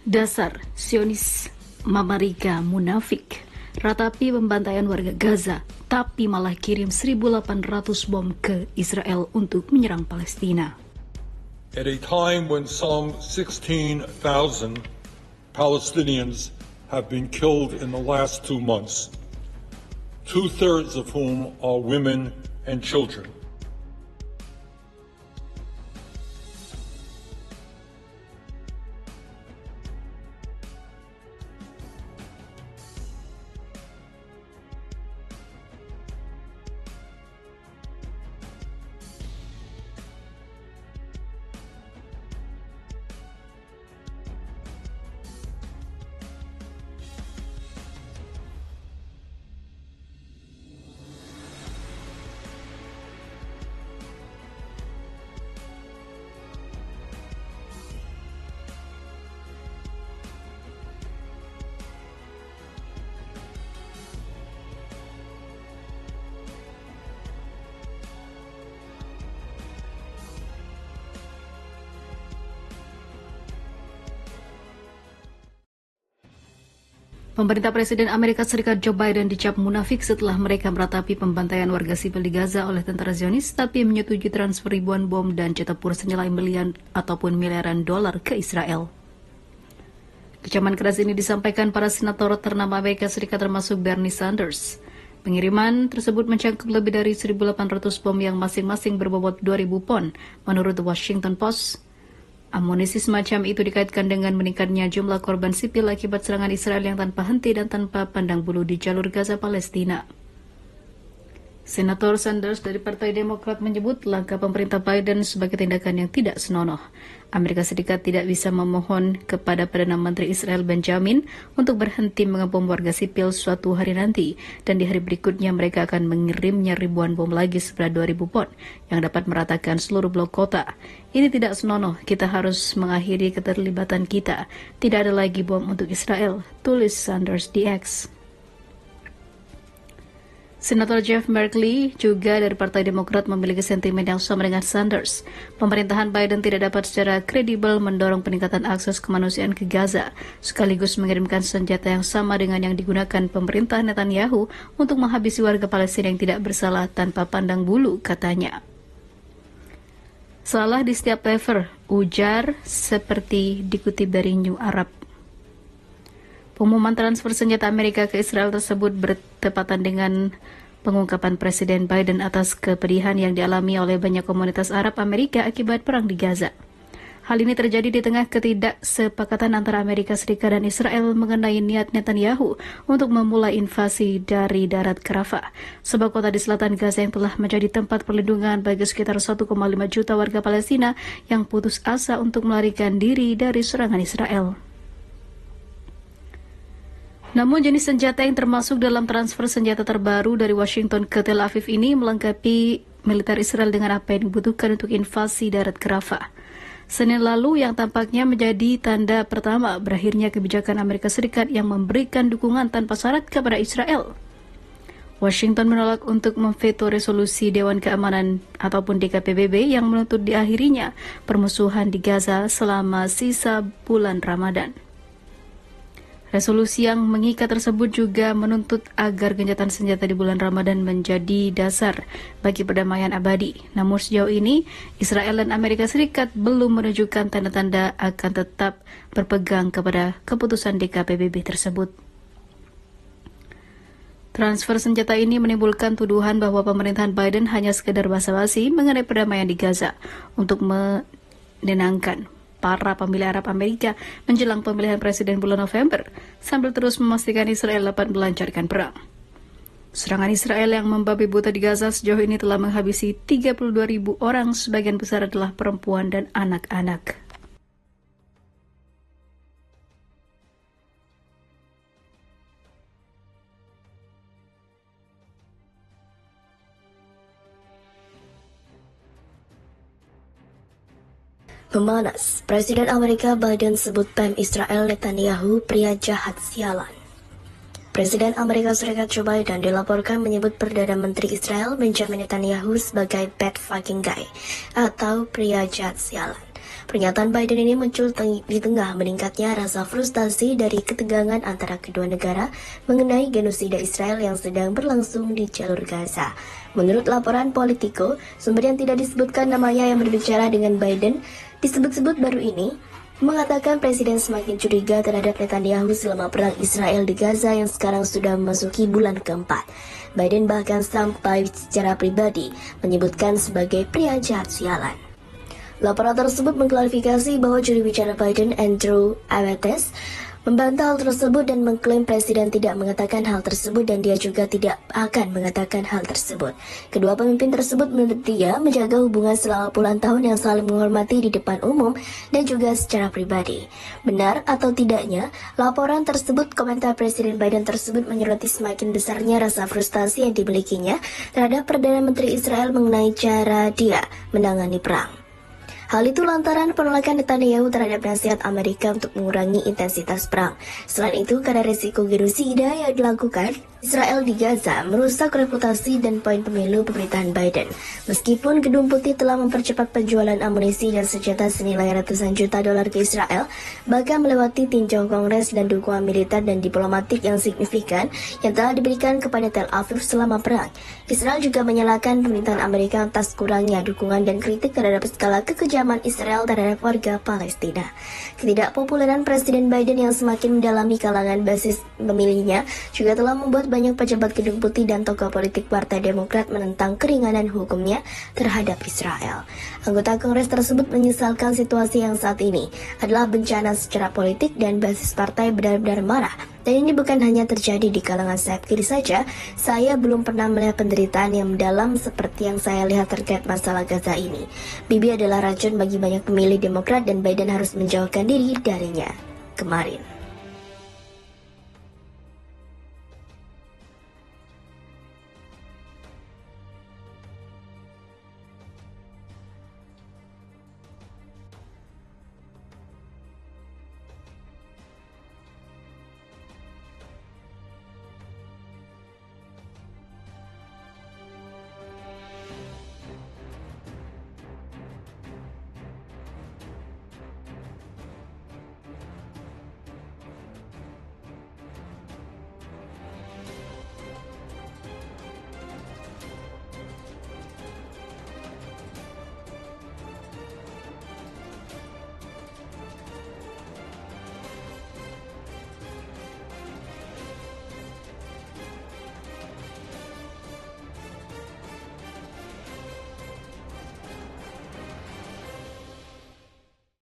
Dasar Zionis Amerika munafik, ratapi pembantaian warga Gaza, tapi malah kirim 1.800 bom ke Israel untuk menyerang Palestina. At a time when some 16,000 Palestinians have been killed in the last 2 months, 2/3 of whom are women and children. Pemerintah Presiden Amerika Serikat Joe Biden dicap munafik setelah mereka meratapi pembantaian warga sipil di Gaza oleh tentara Zionis, tapi menyetujui transfer ribuan bom dan cetak senilai miliaran dolar ke Israel. Kecaman keras ini disampaikan para senator ternama Amerika Serikat termasuk Bernie Sanders. Pengiriman tersebut mencangkup lebih dari 1.800 bom yang masing-masing berbobot 2.000 pon, menurut The Washington Post. Amunisi semacam itu dikaitkan dengan meningkatnya jumlah korban sipil akibat serangan Israel yang tanpa henti dan tanpa pandang bulu di jalur Gaza Palestina. Senator Sanders dari Partai Demokrat menyebut langkah pemerintah Biden sebagai tindakan yang tidak senonoh. Amerika Serikat tidak bisa memohon kepada Perdana Menteri Israel Benjamin untuk berhenti mengebom warga sipil suatu hari nanti, dan di hari berikutnya mereka akan mengirimnya ribuan bom lagi seberat 2.000 pon yang dapat meratakan seluruh blok kota. Ini tidak senonoh, kita harus mengakhiri keterlibatan kita. Tidak ada lagi bom untuk Israel, tulis Sanders di X. Senator Jeff Merkley juga dari Partai Demokrat memiliki sentimen yang sama dengan Sanders. Pemerintahan Biden tidak dapat secara kredibel mendorong peningkatan akses kemanusiaan ke Gaza, sekaligus mengirimkan senjata yang sama dengan yang digunakan pemerintah Netanyahu untuk menghabisi warga Palestina yang tidak bersalah tanpa pandang bulu, katanya. Salah di setiap level, ujar seperti dikutip dari New Arab. Pengumuman transfer senjata Amerika ke Israel tersebut bertepatan dengan pengungkapan Presiden Biden atas kepedihan yang dialami oleh banyak komunitas Arab Amerika akibat perang di Gaza. Hal ini terjadi di tengah ketidaksepakatan antara Amerika Serikat dan Israel mengenai niat Netanyahu untuk memulai invasi dari darat ke Rafah, sebuah kota di selatan Gaza yang telah menjadi tempat perlindungan bagi sekitar 1,5 juta warga Palestina yang putus asa untuk melarikan diri dari serangan Israel. Namun jenis senjata yang termasuk dalam transfer senjata terbaru dari Washington ke Tel Aviv ini melengkapi militer Israel dengan apa yang dibutuhkan untuk invasi darat ke Rafah. Senin lalu yang tampaknya menjadi tanda pertama berakhirnya kebijakan Amerika Serikat yang memberikan dukungan tanpa syarat kepada Israel. Washington menolak untuk memveto resolusi Dewan Keamanan ataupun DKPBB yang menuntut diakhirinya permusuhan di Gaza selama sisa bulan Ramadan. Resolusi yang mengikat tersebut juga menuntut agar gencatan senjata di bulan Ramadan menjadi dasar bagi perdamaian abadi. Namun sejauh ini, Israel dan Amerika Serikat belum menunjukkan tanda-tanda akan tetap berpegang kepada keputusan DKPBB tersebut. Transfer senjata ini menimbulkan tuduhan bahwa pemerintahan Biden hanya sekedar basa-basi mengenai perdamaian di Gaza untuk menenangkan para pemilih Arab Amerika menjelang pemilihan presiden bulan November, sambil terus memastikan Israel dapat melancarkan perang. Serangan Israel yang membabi buta di Gaza sejauh ini telah menghabisi 32.000 orang, sebagian besar adalah perempuan dan anak-anak. Memanas, Presiden Amerika Biden sebut PM Israel Netanyahu pria jahat sialan. Presiden Amerika Serikat Joe Biden dilaporkan menyebut Perdana Menteri Israel Benjamin Netanyahu sebagai bad fucking guy atau pria jahat sialan. Pernyataan Biden ini muncul di tengah meningkatnya rasa frustasi dari ketegangan antara kedua negara mengenai genosida Israel yang sedang berlangsung di jalur Gaza. Menurut laporan Politico, sumber yang tidak disebutkan namanya yang berbicara dengan Biden disebut-sebut baru ini mengatakan Presiden semakin curiga terhadap Netanyahu selama perang Israel di Gaza yang sekarang sudah memasuki bulan keempat. Biden bahkan sampai secara pribadi menyebutkan sebagai pria jahat sialan. Laporan tersebut mengklarifikasi bahwa juru bicara Biden, Andrew Awetes, membantah hal tersebut dan mengklaim Presiden tidak mengatakan hal tersebut dan dia juga tidak akan mengatakan hal tersebut. Kedua pemimpin tersebut menurut dia menjaga hubungan selama puluhan tahun yang saling menghormati di depan umum dan juga secara pribadi. Benar atau tidaknya, laporan tersebut, komentar Presiden Biden tersebut menyoroti semakin besarnya rasa frustasi yang dimilikinya terhadap Perdana Menteri Israel mengenai cara dia menangani perang. Hal itu lantaran penolakan Netanyahu terhadap nasihat Amerika untuk mengurangi intensitas perang. Selain itu, karena risiko genosida yang dilakukan Israel di Gaza merusak reputasi dan poin pemilu pemerintahan Biden. Meskipun Gedung Putih telah mempercepat penjualan amunisi dan senjata senilai ratusan juta dolar ke Israel, bahkan melewati tinjau Kongres dan dukungan militer dan diplomatik yang signifikan yang telah diberikan kepada Tel Aviv selama perang. Israel juga menyalahkan pemerintahan Amerika atas kurangnya dukungan dan kritik terhadap skala kekejaman Israel terhadap warga Palestina. Ketidakpopuleran Presiden Biden yang semakin mendalami kalangan basis pemilihnya juga telah membuat banyak pejabat Gedung Putih dan tokoh politik Partai Demokrat menentang keringanan hukumnya terhadap Israel. Anggota Kongres tersebut menyesalkan situasi yang saat ini adalah bencana secara politik dan basis partai benar-benar marah. Dan ini bukan hanya terjadi di kalangan sayap kiri saja, saya belum pernah melihat penderitaan yang mendalam seperti yang saya lihat terkait masalah Gaza ini. Bibi adalah racun bagi banyak pemilih Demokrat dan Biden harus menjauhkan diri darinya. Kemarin.